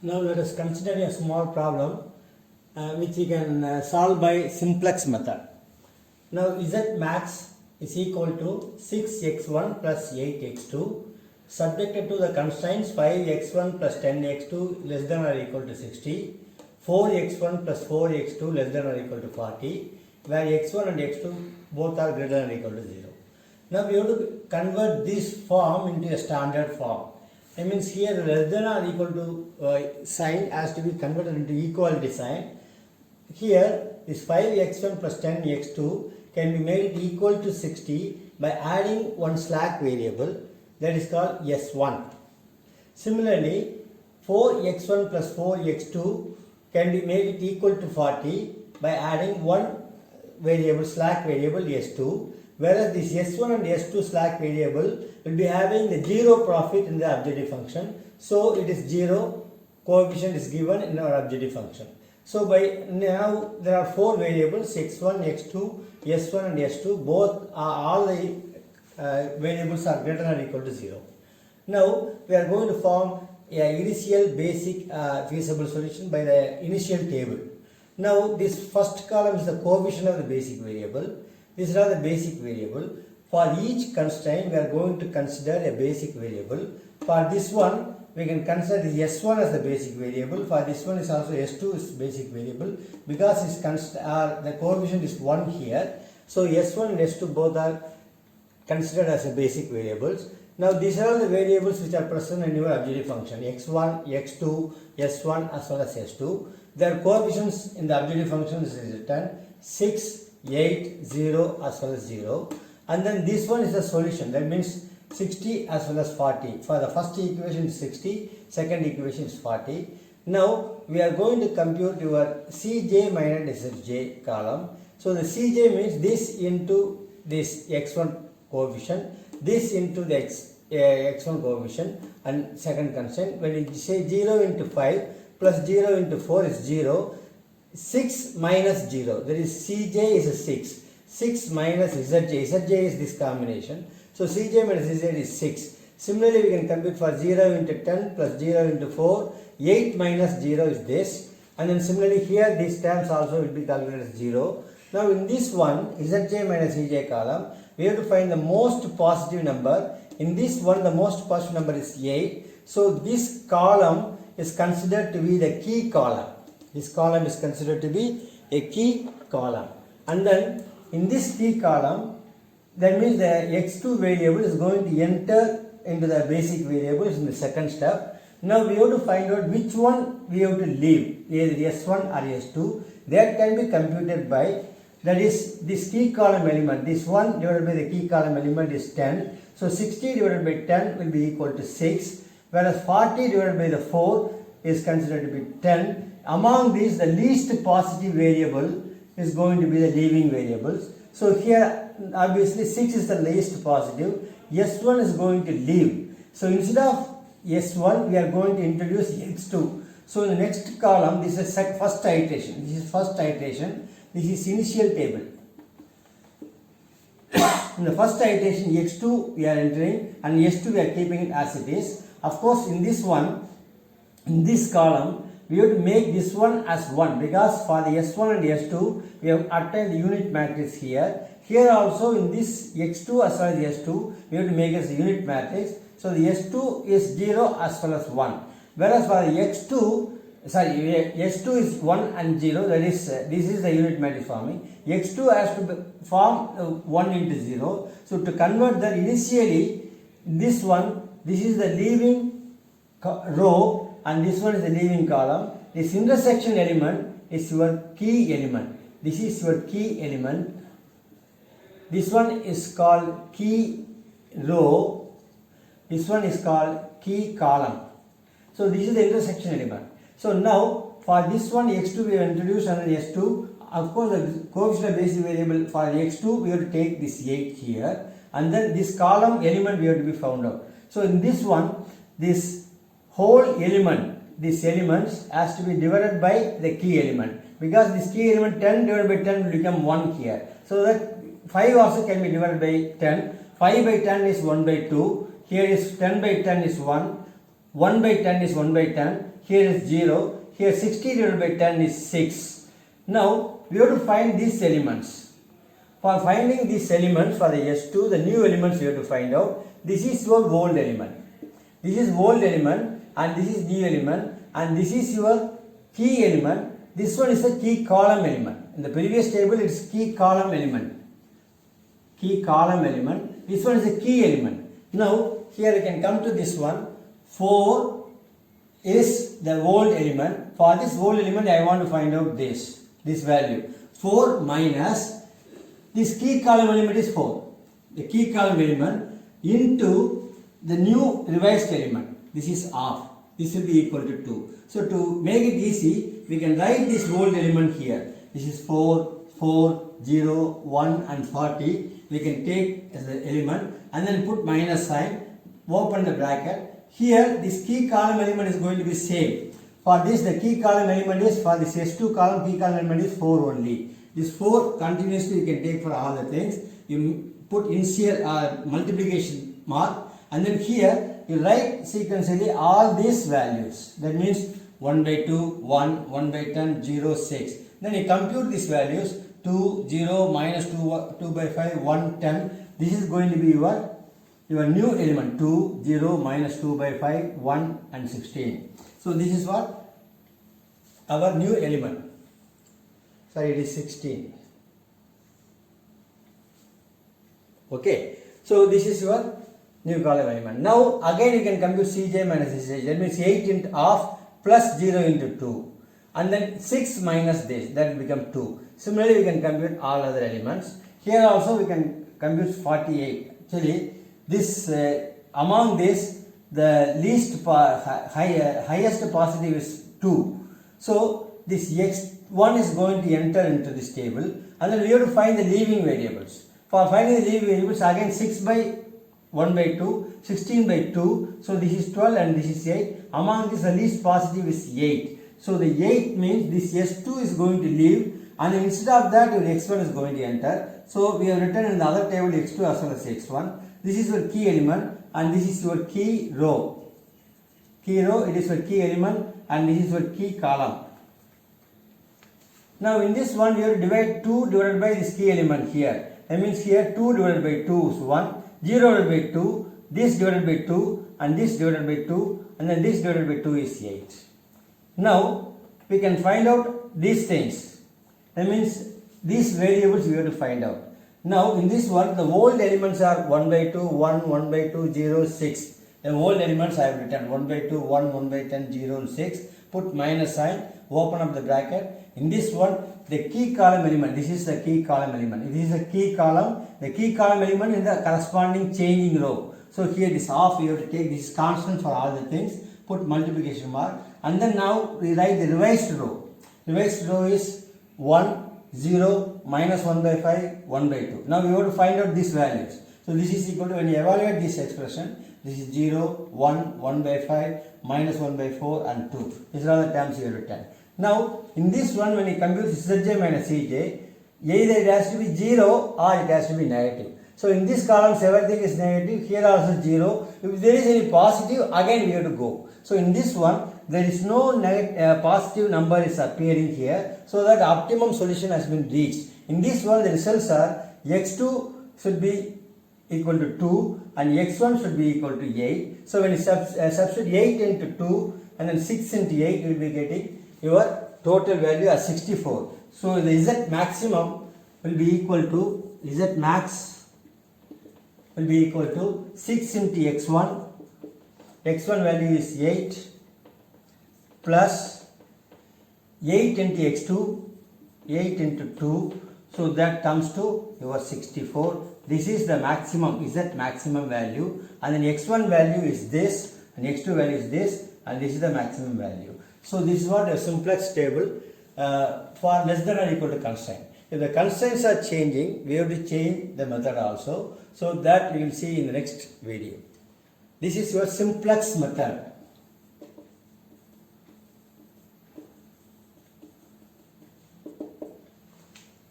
Now let us consider a small problem which we can solve by simplex method. Now Z max is equal to 6x1 plus 8x2 subjected to the constraints 5x1 plus 10x2 less than or equal to 60, 4x1 plus 4x2 less than or equal to 40, where x1 and x2 both are greater than or equal to 0. Now we have to convert this form into a standard form. That means here the less than or equal to sign has to be converted into equality sign. Here this 5x1 plus 10x2 can be made equal to 60 by adding one slack variable, that is called S1. Similarly, 4x1 plus 4x2 can be made it equal to 40 by adding one variable, slack variable S2, whereas this S1 and S2 slack variable will be having the zero profit in the objective function. So it is zero coefficient is given in our objective function. So by now there are four variables, x1, x2, s1 and s2, both are all the variables are greater than or equal to 0. Now we are going to form an initial basic feasible solution by the initial table. Now this first column is the coefficient of the basic variable. These are the basic variable. For each constraint we are going to consider a basic variable. For this one we can consider the S1 as the basic variable. For this one is also S2 is basic variable because the coefficient is 1 here. So S1 and S2 both are considered as a basic variables. Now these are all the variables which are present in your objective function, x1, x2, s1 as well as s2. Their coefficients in the objective function is written 6, 8, 0 as well as 0. And then this one is the solution, that means 60 as well as 40. For the first equation is 60, second equation is 40. Now we are going to compute your Cj minus Zj column. So the Cj means this into this x1 coefficient, this into the x1 coefficient and second constraint. When you say 0 into 5 plus 0 into 4 is 0, 6 minus 0, that is Cj is a 6. 6 minus Zj, Zj is this combination. So Cj minus Zj is 6. Similarly, we can compute for 0 into 10 plus 0 into 4, 8 minus 0 is this. And then similarly here these terms also will be calculated as 0. Now in this one, Zj minus Zj column, we have to find the most positive number. In this one, the most positive number is 8. So this column is considered to be the key column. This column is considered to be a key column. And then in this key column, that means the x2 variable is going to enter into the basic variables in the second step. Now we have to find out which one we have to leave, either s1 or s2. That can be computed by, that is this key column element, this 1 divided by the key column element is 10. So 60 divided by 10 will be equal to 6, whereas 40 divided by the 4 is considered to be 10. Among these, the least positive variable is going to be the leaving variables. So here obviously 6 is the least positive, S1 is going to leave. So instead of S1 we are going to introduce x2. So in the next column, this is first iteration, this is initial table. In the first iteration x2 we are entering and s2 we are keeping it as it is. Of course in this one, in this column we have to make this one as 1 because for the S1 and S2 we have obtained the unit matrix here. Here also in this x2 as well as s2 we have to make as a unit matrix. So the s2 is 0 as well as 1. Whereas for the s2 is 1 and 0, that is this is the unit matrix forming. x2 has to form 1 into 0. So to convert that, initially this one, this is the leaving row and this one is the leaving column. This intersection element is your key element. This is your key element. This one is called key row. This one is called key column. So this is the intersection element. So now for this one x2 we have introduced under s2. Of course the coefficient of basic variable for x2 we have to take this 8 here, and then this column element we have to be found out. So in this one, this whole element, these elements has to be divided by the key element, because this key element 10 divided by 10 will become 1 here. So that 5 also can be divided by 10. 5 by 10 is 1 by 2. Here is 10 by 10 is 1. 1 by 10 is 1 by 10. Here is 0. Here 60 divided by 10 is 6. Now we have to find these elements. For finding these elements for the S2, the new elements we have to find out. This is your old element. This is old element and this is new element and this is your key element. This one is the key column element. In the previous table it is key column element. Key column element. This one is a key element. Now here you can come to this one. 4 is the old element. For this old element I want to find out this value. 4 minus this key column element is 4. The key column element into the new revised element. This is half. This will be equal to 2. So to make it easy, we can write this old element here. This is 4, 4, 0, 1 and 40. We can take as the element and then put minus sign, open the bracket. Here this key column element is going to be same. For this the key column element is, for this S2 column key column element is 4 only. This 4 continuously you can take for all the things. You put initial multiplication mark and then here you write sequentially all these values. That means 1 by 2, 1, 1 by 10, 0, 6. Then you compute these values 2, 0, minus 2, 2 by 5, 1, 10. This is going to be your new element 2, 0, minus 2 by 5, 1 and 16. So this is what? Our new element. Sorry, it is 16. Okay. So this is your new column element. Now again you can compute Cj minus Cj. That means 8 into half plus 0 into 2. And then 6 minus this. That will become 2. Similarly we can compute all other elements. Here also we can compute 48. Actually this among this the least highest positive is 2. So this x1 is going to enter into this table and then we have to find the leaving variables. For finding the leaving variables again 6 by 1 by 2, 16 by 2. So this is 12 and this is 8. Among this the least positive is 8. So the 8 means this S2 is going to leave and instead of that your x1 is going to enter. So we have written in the other table x2 as well as x1. This is your key element and this is your key row. Key row, it is your key element and this is your key column. Now in this one we have to divide 2 divided by this key element here. That means here 2 divided by 2 is 1, 0 divided by 2, this divided by 2 and this divided by 2 and then this divided by 2 is 8. Now we can find out these things. That means these variables we have to find out. Now in this one the old elements are 1 by 2, 1, 1 by 2, 0, 6. The old elements I have written 1 by 2, 1, 1 by 10, 0, 6. Put minus sign, open up the bracket. In this one the key column element, this is the key column element. This is the key column element in the corresponding changing row. So here this half you have to take, this is constant for all the things. Put multiplication mark and then now we write the revised row. Revised row is 1, 0, minus 1 by 5, 1 by 2. Now we have to find out these values. So this is equal to, when you evaluate this expression, this is 0, 1, 1 by 5, minus 1 by 4 and 2. These are all the terms you have written. Now in this one when you compute Zj minus Cj, either it has to be 0 or it has to be negative. So in this columns everything is negative, here also 0. If there is any positive, again we have to go. So in this one there is no negative, positive number is appearing here, so that optimum solution has been reached. In this one the results are x2 should be equal to 2 and x1 should be equal to 8. So when you substitute 8 into 2 and then 6 into 8, you will be getting your total value as 64. So the Z maximum will be equal to, Z max will be equal to 6 into x1. x1 value is 8 plus 8 into x2, 8 into 2. So that comes to your 64. This is the maximum, Z maximum value, and then x1 value is this and x2 value is this and this is the maximum value. So this is what a simplex table for less than or equal to constraint. If the constraints are changing, we have to change the method also. So that we will see in the next video. This is your simplex method.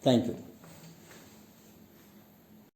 Thank you.